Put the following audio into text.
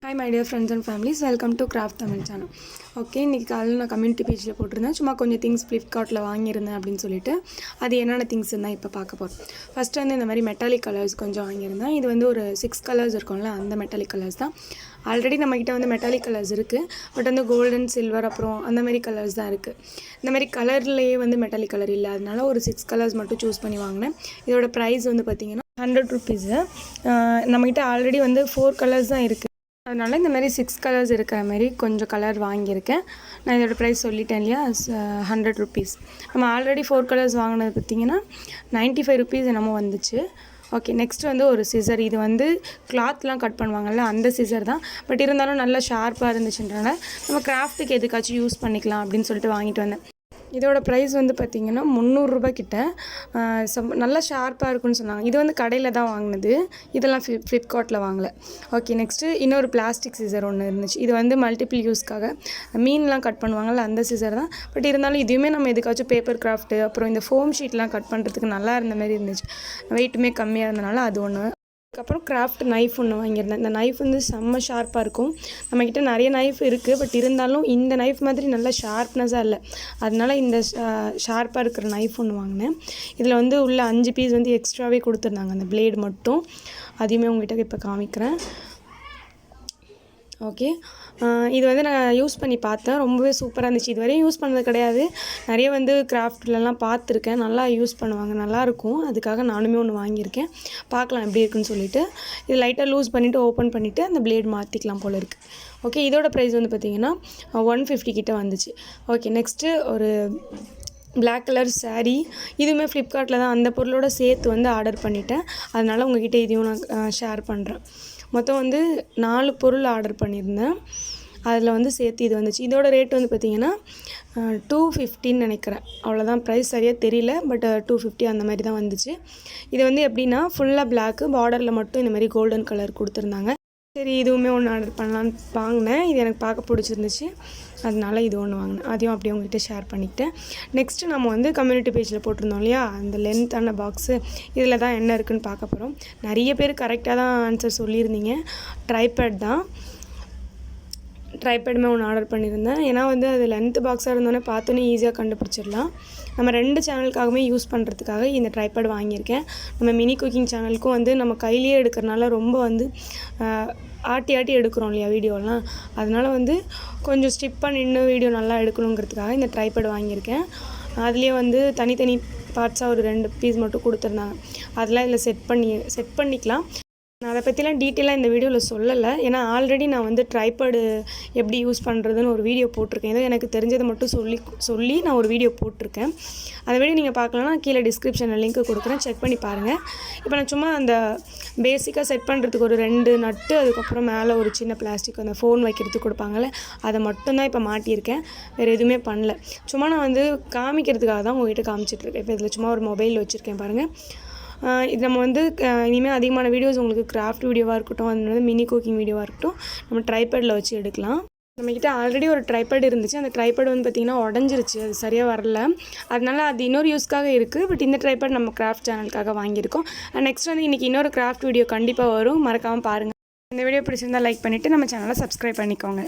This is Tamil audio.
Hi my dear friends and families, welcome to Craft Tamil channel. Okay, இன்னைக்கு காலையில நான் கம்யூனிட்டி பேஜில் போட்டிருந்தேன். சும்மா கொஞ்சம் திங்ஸ் ஃப்ளிப்கார்ட்டில் வாங்கியிருந்தேன் அப்படின்னு சொல்லிட்டு அது என்னென்ன திங்ஸ் தான் இப்போ பார்க்க போகிறோம். ஃபஸ்ட்டு வந்து இந்த மாதிரி மெட்டாலிக் கலர்ஸ் கொஞ்சம் வாங்கியிருந்தேன். இது வந்து ஒரு 6 கலர்ஸ் இருக்கும்ல, அந்த மெட்டாலிக் கலர்ஸ் தான். ஆல்ரெடி நம்மக்கிட்ட வந்து மெட்டாலிக் கலர்ஸ் இருக்குது, பட் வந்து கோல்டன் சில்வர் அப்புறம் அந்த மாதிரி கலர்ஸ் தான் இருக்குது. இந்த மாதிரி கலர்லேயே வந்து மெட்டாலிக் கலர் இல்லை, அதனால ஒரு 6 கலர்ஸ் மட்டும் சூஸ் பண்ணி வாங்கினேன். இதோட ப்ரைஸ் வந்து பார்த்திங்கன்னா 100 rupees. நம்மக்கிட்ட ஆல்ரெடி வந்து 4 கலர்ஸ் தான் இருக்குது, அதனால் இந்த மாதிரி 6 கலர்ஸ் இருக்கிற மாதிரி கொஞ்சம் கலர் வாங்கியிருக்கேன். நான் இதோட ப்ரைஸ் சொல்லிட்டேன் இல்லையா, 100 rupees. நம்ம ஆல்ரெடி 4 கலர்ஸ் வாங்கினது பார்த்திங்கன்னா 95 rupees என்னமோ வந்துச்சு. ஓகே, நெக்ஸ்ட் வந்து ஒரு சிசர். இது வந்து கிளாத்லாம் கட் பண்ணுவாங்கள்ல, அந்த சிசர் தான். பட் இருந்தாலும் நல்லா ஷார்ப்பாக இருந்துச்சுன்றனால நம்ம கிராஃப்ட்டுக்கு எதுக்காச்சும் யூஸ் பண்ணிக்கலாம் அப்படின்னு சொல்லிட்டு வாங்கிட்டு வந்தேன். இதோட ப்ரைஸ் வந்து பார்த்திங்கன்னா 300 ரூபாய் கிட்ட. நல்லா ஷார்ப்பாக இருக்குன்னு சொன்னாங்க. இது வந்து கடையில் தான் வாங்கினது, இதெல்லாம் ஃப்ளிப்கார்ட்டில் வாங்கலை. ஓகே, நெக்ஸ்ட்டு இன்னொரு பிளாஸ்டிக் சிசர் ஒன்று இருந்துச்சு. இது வந்து மல்டிபிள் யூஸ்க்காக மீன்லாம் கட் பண்ணுவாங்கள்ல, அந்த சிசர் தான். பட் இருந்தாலும் இதுவுமே நம்ம எதுக்காச்சும் பேப்பர் கிராஃப்ட்டு அப்புறம் இந்த ஃபோம் ஷீட்லாம் கட் பண்ணுறதுக்கு நல்லா இருந்த மாதிரி இருந்துச்சு. வெயிட்டுமே கம்மியாக இருந்தனால அது ஒன்று. அதுக்கப்புறம் கிராஃப்ட் நைஃப் ஒன்று வாங்கியிருந்தேன். இந்த நைஃப் வந்து செம்ம ஷார்ப்பாக இருக்கும். நம்மக்கிட்ட நிறைய நைஃப் இருக்குது, பட் இருந்தாலும் இந்த நைஃப் மாதிரி நல்லா ஷார்ப்னஸாக இல்லை, அதனால இந்த ஷார்ப்பாக இருக்கிற நைஃப் ஒன்று வாங்கினேன். இதில் வந்து உள்ள 5 பீஸ் வந்து எக்ஸ்ட்ராவே கொடுத்துருந்தாங்க, அந்த பிளேடு மட்டும். அதையுமே உங்கள்கிட்ட இப்போ காமிக்கிறேன். ஓகே, இது வந்து நான் யூஸ் பண்ணி பார்த்தேன், ரொம்பவே சூப்பராக இருந்துச்சு. இதுவரையும் யூஸ் பண்ணது கிடையாது, நிறைய வந்து கிராஃப்ட்லலாம் பார்த்துருக்கேன், நல்லா யூஸ் பண்ணுவாங்க, நல்லாயிருக்கும். அதுக்காக நானுமே ஒன்று வாங்கியிருக்கேன், பார்க்கலாம் எப்படி இருக்குன்னு சொல்லிட்டு. இது லைட்டாக லூஸ் பண்ணிவிட்டு ஓப்பன் பண்ணிவிட்டு அந்த பிளேட் மாற்றிக்கலாம் போல் இருக்குது. ஓகே, இதோட ப்ரைஸ் வந்து பார்த்திங்கன்னா 150 கிட்ட வந்துச்சு. ஓகே, நெக்ஸ்ட்டு ஒரு பிளாக் கலர் சாரீ. இதுவுமே ஃப்ளிப்கார்ட்டில் தான் அந்த பொருளோட சேர்த்து வந்து ஆர்டர் பண்ணிட்டேன், அதனால் உங்கள்கிட்ட இதையும் நான் ஷேர் பண்ணுறேன். மொத்தம் வந்து 4 பொருள் ஆர்டர் பண்ணியிருந்தேன், அதில் வந்து சேர்த்து இது வந்துச்சு. இதோட ரேட் வந்து பார்த்திங்கன்னா 250 நினைக்கிறேன், அவ்வளோதான். ப்ரைஸ் சரியாக தெரியல, பட் 250 அந்த மாதிரி தான் வந்துச்சு. இது வந்து எப்படின்னா ஃபுல்லாக பிளாக்கு, பார்டரில் மட்டும் இந்த மாதிரி கோல்டன் கலர் கொடுத்துருந்தாங்க. சரி, இதுவுமே ஒன்று ஆர்டர் பண்ணலான்னு வாங்கினேன். இது எனக்கு பார்க்க பிடிச்சிருந்துச்சு, அதனால இது ஒன்று வாங்கினேன். அதையும் அப்படியே உங்கள்கிட்ட ஷேர் பண்ணிக்கிட்டேன். நெக்ஸ்ட்டு நம்ம வந்து கம்யூனிட்டி பேஜில் போட்டிருந்தோம் இல்லையா, அந்த லென்த்தான பாக்ஸு, இதில் தான் என்ன இருக்குதுன்னு பார்க்க போகிறோம். நிறைய பேர் கரெக்டாக தான் ஆன்சர் சொல்லியிருந்தீங்க. ட்ரைபேட் தான், ட்ரைபேடுமே ஒன்று ஆர்டர் பண்ணியிருந்தேன். ஏன்னா வந்து அது லென்த் பாக்ஸாக இருந்தோன்னே பார்த்தோன்னே ஈஸியாக கண்டுபிடிச்சிடலாம். நம்ம 2 சேனலுக்காகவே யூஸ் பண்ணுறதுக்காக இந்த ட்ரைபேட் வாங்கியிருக்கேன். நம்ம மினி குக்கிங் சேனலுக்கும் வந்து நம்ம கையிலேயே எடுக்கிறனால ரொம்ப வந்து ஆட்டி ஆட்டி எடுக்கிறோம் இல்லையா வீடியோலாம், அதனால் வந்து கொஞ்சம் ஸ்டிப்பாக நின்று வீடியோ நல்லா எடுக்கணுங்கிறதுக்காக இந்த ட்ரைபேட் வாங்கியிருக்கேன். அதுலேயே வந்து தனித்தனி பார்ட்ஸாக ஒரு 2 பீஸ் மட்டும் கொடுத்துருந்தாங்க, அதெல்லாம் இதில் செட் பண்ணிக்கலாம். நான் அதை பற்றிலாம் டீட்டெயிலாக இந்த வீடியோவில் சொல்லலை, ஏன்னா ஆல்ரெடி நான் வந்து ட்ரைபேடு எப்படி யூஸ் பண்ணுறதுன்னு ஒரு வீடியோ போட்டிருக்கேன். ஏதோ எனக்கு தெரிஞ்சதை மட்டும் சொல்லி நான் ஒரு வீடியோ போட்டிருக்கேன். அந்த வீடியோ நீங்கள் பார்க்கலன்னா கீழே டிஸ்கிரிப்ஷனில் லிங்க் கொடுக்குறேன், செக் பண்ணி பாருங்கள். இப்போ நான் சும்மா அந்த பேசிக்காக செட் பண்ணுறதுக்கு ஒரு 2 நட்டு, அதுக்கப்புறம் மேலே ஒரு சின்ன பிளாஸ்டிக் அந்த ஃபோன் வைக்கிறதுக்கு கொடுப்பாங்கள்ல, அதை மட்டும்தான் இப்போ மாட்டியிருக்கேன், வேறு எதுவுமே பண்ணல. சும்மா நான் வந்து காமிக்கிறதுக்காக தான் உங்கள்கிட்ட காமிச்சிட்ருக்கேன். இப்போ இதில் சும்மா ஒரு மொபைல் வச்சுருக்கேன் பாருங்கள். இது நம்ம வந்து இனிமேல் அதிகமான வீடியோஸ் உங்களுக்கு கிராஃப்ட் வீடியோவாக இருக்கட்டும், அது வந்து மினி குக்கிங் வீடியோவாக இருக்கட்டும், நம்ம ட்ரைபேடில் வச்சு எடுக்கலாம். நம்மக்கிட்ட ஆல்ரெடி ஒரு ட்ரைபேட் இருந்துச்சு, அந்த ட்ரைபேட் வந்து பார்த்திங்கன்னா உடஞ்சிருச்சு, அது சரியாக வரல, அதனால் அது இன்னொரு யூஸ்க்காக இருக்குது. பட் இந்த ட்ரைபேட் நம்ம கிராஃப்ட் சேனலுக்காக வாங்கியிருக்கோம். நெக்ஸ்ட் வந்து இன்றைக்கி இன்னொரு கிராஃப்ட் வீடியோ கண்டிப்பாக வரும், மறக்காமல் பாருங்கள். இந்த வீடியோ பிடிச்சிருந்தால் லைக் பண்ணிவிட்டு நம்ம சேனலை சப்ஸ்கிரைப் பண்ணிக்கோங்க.